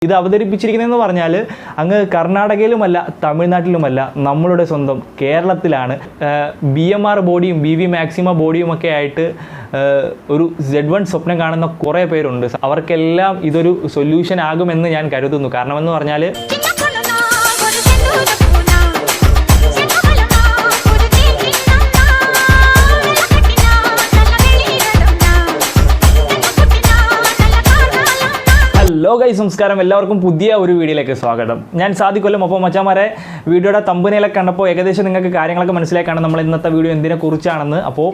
ഇത് അവതരിപ്പിച്ചിരിക്കുന്നതെന്ന് പറഞ്ഞാൽ അങ്ങ് കർണാടകയിലുമല്ല തമിഴ്നാട്ടിലുമല്ല നമ്മളുടെ സ്വന്തം കേരളത്തിലാണ്. BMR ബോഡിയും BV മാക്സിമ ബോഡിയും ഒക്കെ ആയിട്ട് ഒരു Z1 സ്വപ്നം കാണുന്ന കുറേ പേരുണ്ട്. അവർക്കെല്ലാം ഇതൊരു സൊല്യൂഷൻ ആകുമെന്ന് ഞാൻ കരുതുന്നു. കാരണമെന്ന് പറഞ്ഞാൽ ഹലോ ഗൈസ്, നമസ്കാരം. എല്ലാവർക്കും പുതിയ ഒരു വീഡിയോയിലേക്ക് സ്വാഗതം. ഞാൻ സാദിക്കൊല്ലം. അപ്പോൾ മച്ചാമാരെ, വീഡിയോയുടെ തമ്പനയിലൊക്കെ കണ്ടപ്പോൾ ഏകദേശം നിങ്ങൾക്ക് കാര്യങ്ങളൊക്കെ മനസ്സിലാക്കാണ് നമ്മൾ ഇന്നത്തെ വീഡിയോ എന്തിനെ കുറിച്ചാണെന്ന്. അപ്പോൾ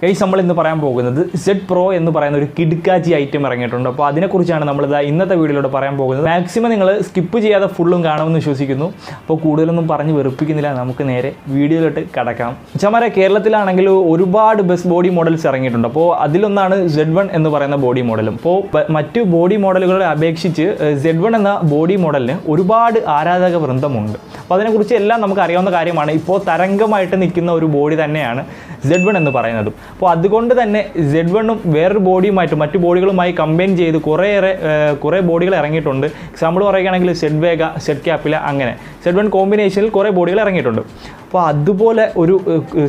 ഗൈസ്, നമ്മൾ ഇന്ന് പറയാൻ പോകുന്നത് Zedpro എന്ന് പറയുന്ന ഒരു കിടുക്കാച്ചി ഐറ്റം ഇറങ്ങിയിട്ടുണ്ട്. അപ്പോൾ അതിനെക്കുറിച്ചാണ് നമ്മളിത് ഇന്നത്തെ വീഡിയോയിലൂടെ പറയാൻ പോകുന്നത്. മാക്സിമം നിങ്ങൾ സ്കിപ്പ് ചെയ്യാതെ ഫുള്ളും കാണുമെന്ന് വിശ്വസിക്കുന്നു. അപ്പോൾ കൂടുതലൊന്നും പറഞ്ഞ് വെറുപ്പിക്കുന്നില്ല, നമുക്ക് നേരെ വീഡിയോയിലോട്ട് കടക്കാം. മച്ചാമാരെ, കേരളത്തിലാണെങ്കിൽ ഒരുപാട് ബസ് ബോഡി മോഡൽസ് ഇറങ്ങിയിട്ടുണ്ട്. അപ്പോൾ അതിലൊന്നാണ് Z1 എന്ന് പറയുന്ന ബോഡി മോഡലും. അപ്പോൾ മറ്റു ബോഡി മോഡലുകളെ അപേക്ഷിച്ച് Z1 എന്ന ബോഡി മോഡലിന് ഒരുപാട് ആരാധക വൃന്ദമുണ്ട്. അപ്പോൾ അതിനെക്കുറിച്ച് എല്ലാം നമുക്ക് അറിയാവുന്ന കാര്യമാണ്. ഇപ്പോൾ തരംഗമായിട്ട് നിൽക്കുന്ന ഒരു ബോഡി തന്നെയാണ് Z1 എന്ന് പറയുന്നതും. അപ്പോൾ അതുകൊണ്ട് തന്നെ Z1ഉം വേറൊരു ബോഡിയുമായിട്ട് മറ്റു ബോഡികളുമായി കമ്പൈൻ ചെയ്ത് കുറേ ബോഡികൾ ഇറങ്ങിയിട്ടുണ്ട്. എക്സാമ്പിൾ പറയുകയാണെങ്കിൽ Zedvega, Zedcapila, അങ്ങനെ Z1 കോമ്പിനേഷനിൽ കുറേ ബോഡികൾ ഇറങ്ങിയിട്ടുണ്ട്. അപ്പോൾ അതുപോലെ ഒരു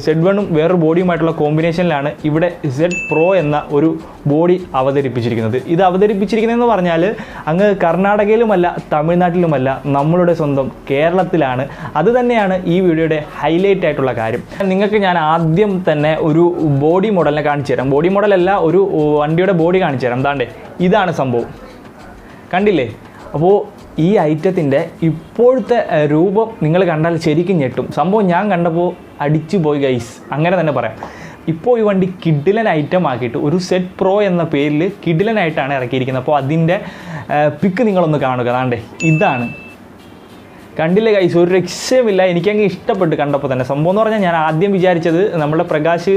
Z1ഉം വേറൊരു ബോഡിയുമായിട്ടുള്ള കോമ്പിനേഷനിലാണ് ഇവിടെ Zedpro എന്ന ഒരു ബോഡി അവതരിപ്പിച്ചിരിക്കുന്നത്. ഇത് അവതരിപ്പിച്ചിരിക്കുന്നതെന്ന് പറഞ്ഞാൽ അങ്ങ് കർണാടകയിലുമല്ല തമിഴ്നാട്ടിലുമല്ല നമ്മളുടെ സ്വന്തം കേരളത്തിലാണ്. അത് തന്നെയാണ് ഈ വീഡിയോയുടെ ഹൈലൈറ്റ് ആയിട്ടുള്ള കാര്യം. നിങ്ങൾക്ക് ഞാൻ ആദ്യം തന്നെ ഒരു ബോഡി മോഡലിനെ കാണിച്ചു തരാം. ബോഡി മോഡലല്ല, ഒരു വണ്ടിയുടെ ബോഡി കാണിച്ചു തരാം. എന്താണ്ട് ഇതാണ് സംഭവം, കണ്ടില്ലേ? അപ്പോൾ ഈ ഐറ്റത്തിൻ്റെ ഇപ്പോഴത്തെ രൂപം നിങ്ങൾ കണ്ടാൽ ശരിക്കും ഞെട്ടും. സംഭവം ഞാൻ കണ്ടപ്പോൾ അടിച്ചു പോയി ഗൈസ്, അങ്ങനെ തന്നെ പറയാം. ഇപ്പോൾ ഈ വണ്ടി കിഡിലൻ ഐറ്റം ആക്കിയിട്ട് ഒരു Zedpro എന്ന പേരിൽ കിഡിലനായിട്ടാണ് ഇറക്കിയിരിക്കുന്നത്. അപ്പോൾ അതിൻ്റെ പിക്ക് നിങ്ങളൊന്ന് കാണുക. അതാണ്ടേ ഇതാണ്, കണ്ടില്ലേ ഗൈസ്? ഒരു രക്ഷയുമില്ല. എനിക്കങ്ങ് ഇഷ്ടപ്പെട്ടു കണ്ടപ്പോൾ തന്നെ. സംഭവം എന്ന് പറഞ്ഞാൽ ഞാൻ ആദ്യം വിചാരിച്ചത് നമ്മുടെ പ്രകാശ്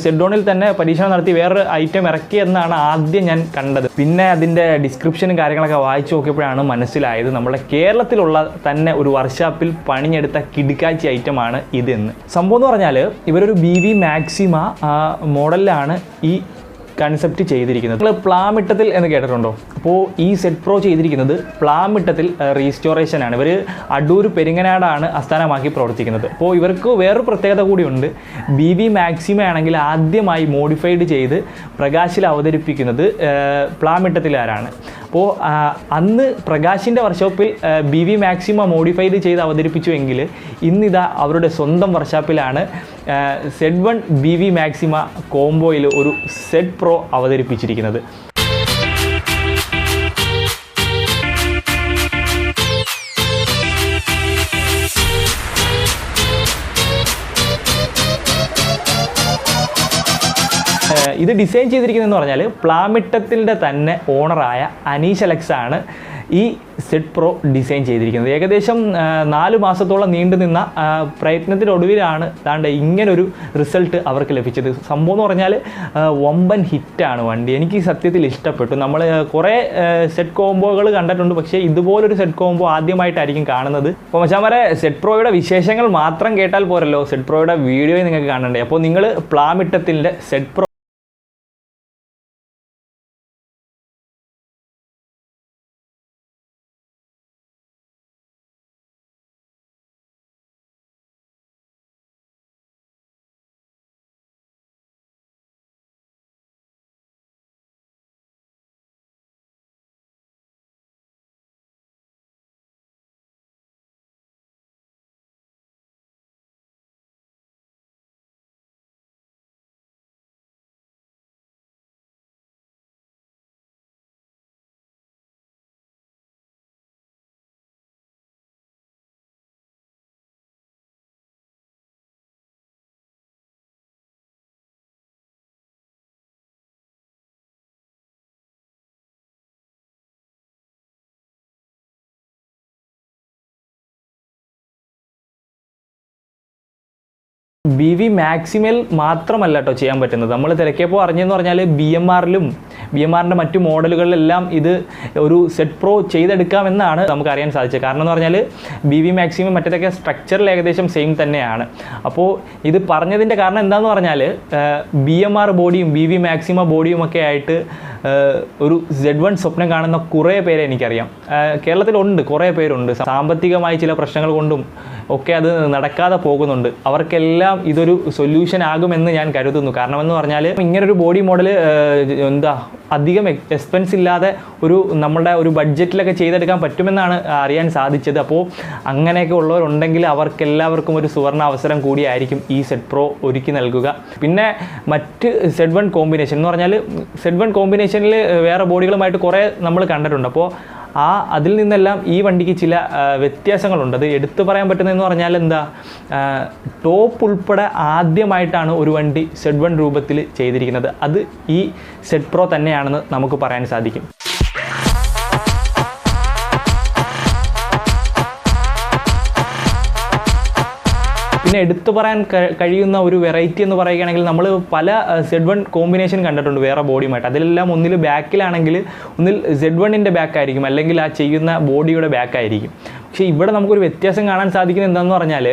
സെഡോണിൽ തന്നെ പരീക്ഷണം നടത്തി വേറൊരു ഐറ്റം ഇറക്കിയെന്നാണ് ആദ്യം ഞാൻ കണ്ടത്. പിന്നെ അതിൻ്റെ ഡിസ്ക്രിപ്ഷനും കാര്യങ്ങളൊക്കെ വായിച്ചു നോക്കിയപ്പോഴാണ് മനസ്സിലായത് നമ്മുടെ കേരളത്തിലുള്ള തന്നെ ഒരു വർക്ക്ഷോപ്പിൽ പണിഞ്ഞെടുത്ത കിടുക്കാച്ചി ഐറ്റമാണ് ഇതെന്ന്. സംഭവം എന്ന് പറഞ്ഞാൽ ഇവരൊരു BV മാക്സിമ മോഡലിലാണ് ഈ കൺസെപ്റ്റ് ചെയ്തിരിക്കുന്നത്. നിങ്ങൾ പ്ലാമിട്ടത്തിൽ എന്ന് കേട്ടിട്ടുണ്ടോ? അപ്പോൾ ഈ Zedpro ചെയ്തിരിക്കുന്നത് പ്ലാമിട്ടത്തിൽ റീസ്റ്റോറേഷനാണ്. ഇവർ അടൂർ പെരിങ്ങനാടാണ് ആസ്ഥാനമാക്കി പ്രവർത്തിക്കുന്നത്. അപ്പോൾ ഇവർക്ക് വേറൊരു പ്രത്യേകത കൂടിയുണ്ട്. BV മാക്സിമ ആണെങ്കിൽ ആദ്യമായി മോഡിഫൈഡ് ചെയ്ത് പ്രകാശിൽ അവതരിപ്പിക്കുന്നത് പ്ലാമിട്ടത്തിലാരാണ്. അപ്പോൾ അന്ന് പ്രകാശിൻ്റെ വർക്ക്ഷോപ്പിൽ BV മാക്സിമ മോഡിഫൈഡ് ചെയ്ത് അവതരിപ്പിച്ചുവെങ്കിൽ ഇന്നിതാ അവരുടെ സ്വന്തം വർക്ക്ഷോപ്പിലാണ് Z1 BV മാക്സിമ കോംബോയിൽ ഒരു Zedpro അവതരിപ്പിച്ചിരിക്കുന്നത്. ഇത് ഡിസൈൻ ചെയ്തിരിക്കുന്നതെന്ന് പറഞ്ഞാൽ പ്ലാമിട്ടത്തിൻ്റെ തന്നെ ഓണറായ അനീഷ് അലക്സ് ആണ് ഈ Zedpro ഡിസൈൻ ചെയ്തിരിക്കുന്നത്. ഏകദേശം 4 മാസത്തോളം നീണ്ടു നിന്ന പ്രയത്നത്തിനൊടുവിലാണ് താണ്ട് ഇങ്ങനൊരു റിസൾട്ട് അവർക്ക് ലഭിച്ചത്. സംഭവം എന്ന് പറഞ്ഞാൽ വമ്പൻ ഹിറ്റാണ് വണ്ടി. എനിക്ക് സത്യത്തിൽ ഇഷ്ടപ്പെട്ടു. നമ്മൾ കുറേ സെറ്റ് കോംബോകൾ കണ്ടിട്ടുണ്ട്, പക്ഷേ ഇതുപോലൊരു സെറ്റ് കോംബോ ആദ്യമായിട്ടായിരിക്കും കാണുന്നത്. അപ്പോൾ മച്ചാമാരെ, Zedproയുടെ വിശേഷങ്ങൾ മാത്രം കേട്ടാൽ പോരല്ലോ, Zedproയുടെ വീഡിയോ നിങ്ങൾക്ക് കാണണ്ടേ. അപ്പോൾ നിങ്ങൾ പ്ലാമിട്ടത്തിൻ്റെ Zedpro BV മാക്സിമൽ മാത്രമല്ല കേട്ടോ ചെയ്യാൻ പറ്റുന്നത്. നമ്മൾ തിരക്കിയപ്പോൾ അറിഞ്ഞെന്ന് പറഞ്ഞാൽ BMRൻ്റെ മറ്റു മോഡലുകളിലെല്ലാം ഇത് ഒരു Zedpro ചെയ്തെടുക്കാമെന്നാണ് നമുക്ക് അറിയാൻ സാധിച്ചത്. കാരണം എന്ന് പറഞ്ഞാൽ BV മാക്സിമം മറ്റേതൊക്കെ സ്ട്രക്ചറിൽ ഏകദേശം സെയിം തന്നെയാണ്. അപ്പോൾ ഇത് പറഞ്ഞതിൻ്റെ കാരണം എന്താണെന്ന് പറഞ്ഞാൽ BMR ബോഡിയും BV മാക്സിമ ബോഡിയും ഒക്കെ ആയിട്ട് ഒരു Z1 സ്വപ്നം കാണുന്ന കുറേ പേരെ എനിക്കറിയാം. കേരളത്തിലുണ്ട്, കുറേ പേരുണ്ട്. സാമ്പത്തികമായി ചില പ്രശ്നങ്ങൾ കൊണ്ടും ഒക്കെ അത് നടക്കാതെ പോകുന്നുണ്ട്. അവർക്കെല്ലാം ഇതൊരു സൊല്യൂഷൻ ആകുമെന്ന് ഞാൻ കരുതുന്നു. കാരണം എന്ന് പറഞ്ഞാൽ ഇങ്ങനൊരു ബോഡി മോഡൽ അധികം എക്സ്പെൻസ് ഇല്ലാതെ നമ്മളുടെ ഒരു ബഡ്ജറ്റിലൊക്കെ ചെയ്തെടുക്കാൻ പറ്റുമെന്നാണ് അറിയാൻ സാധിച്ചത്. അപ്പോൾ അങ്ങനെയൊക്കെ ഉള്ളവരുണ്ടെങ്കിൽ അവർക്കെല്ലാവർക്കും ഒരു സുവർണ്ണ അവസരം കൂടിയായിരിക്കും ഈ Zedpro ഒരുക്കി നൽകുക. പിന്നെ മറ്റ് Z1 കോമ്പിനേഷൻ എന്ന് പറഞ്ഞാൽ Z1 കോമ്പിനേഷനിൽ വേറെ ബോഡികളുമായിട്ട് കുറേ നമ്മൾ കണ്ടിട്ടുണ്ട്. അപ്പോൾ അതിൽ നിന്നെല്ലാം ഈ വണ്ടിക്ക് ചില വ്യത്യാസങ്ങളുണ്ട്. അത് എടുത്തു പറയാൻ പറ്റുന്നതെന്ന് പറഞ്ഞാൽ ടോപ്പ് ഉൾപ്പെടെ ആദ്യമായിട്ടാണ് ഒരു വണ്ടി Z1 രൂപത്തിൽ ചെയ്തിരിക്കുന്നത്. അത് ഈ Zedpro തന്നെയാണെന്ന് നമുക്ക് പറയാൻ സാധിക്കും. പിന്നെ എടുത്തു പറയാൻ കഴിയുന്ന ഒരു വെറൈറ്റി എന്ന് പറയുകയാണെങ്കിൽ നമ്മൾ പല Z1 കോമ്പിനേഷൻ കണ്ടിട്ടുണ്ട് വേറെ ബോഡിയുമായിട്ട്. അതിലെല്ലാം ഒന്നിൽ ബാക്കിലാണെങ്കിൽ ഒന്നിൽ Z1ൻ്റെ ബാക്കായിരിക്കും, അല്ലെങ്കിൽ ആ ചെയ്യുന്ന ബോഡിയുടെ ബാക്കായിരിക്കും. പക്ഷേ ഇവിടെ നമുക്കൊരു വ്യത്യാസം കാണാൻ സാധിക്കുന്നത് എന്താണെന്ന് പറഞ്ഞാൽ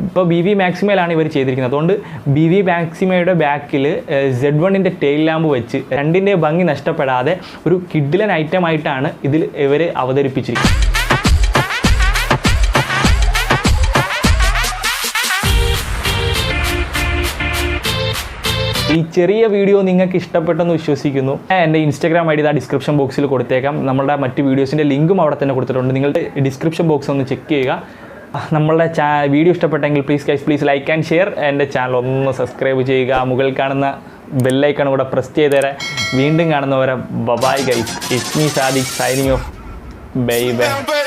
ഇപ്പോൾ BV മാക്സിമയിലാണ് ഇവർ ചെയ്തിരിക്കുന്നത്. അതുകൊണ്ട് BV മാക്സിമയുടെ ബാക്കിൽ Z1ൻ്റെ ടെയിൽ ലാമ്പ് വെച്ച് രണ്ടിൻ്റെ ഭംഗി നഷ്ടപ്പെടാതെ ഒരു കിഡിലൻ ഐറ്റം ആയിട്ടാണ് ഇതിൽ ഇവർ അവതരിപ്പിച്ചിരിക്കുന്നത്. ഈ ചെറിയ വീഡിയോ നിങ്ങൾക്ക് ഇഷ്ടപ്പെട്ടെന്ന് വിശ്വസിക്കുന്നു. എൻ്റെ Instagram ID ഡിസ്ക്രിപ്ഷൻ ബോക്സിൽ കൊടുത്തേക്കാം. നമ്മളുടെ മറ്റ് വീഡിയോസിൻ്റെ ലിങ്കും അവിടെ തന്നെ കൊടുത്തിട്ടുണ്ട്. നിങ്ങളുടെ ഡിസ്ക്രിപ്ഷൻ ബോക്സ് ഒന്ന് ചെക്ക് ചെയ്യുക. നമ്മളുടെ വീഡിയോ ഇഷ്ടപ്പെട്ടെങ്കിൽ പ്ലീസ് ലൈക്ക് ആൻഡ് ഷെയർ. എൻ്റെ ചാനൽ ഒന്ന് സബ്സ്ക്രൈബ് ചെയ്യുക. മുകളിൽ കാണുന്ന ബെല്ലൈക്കൺ കൂടെ പ്രസ് ചെയ്തേരെ. വീണ്ടും കാണുന്നവരെ bye guys. It's me Sadiq signing off. Bye bye.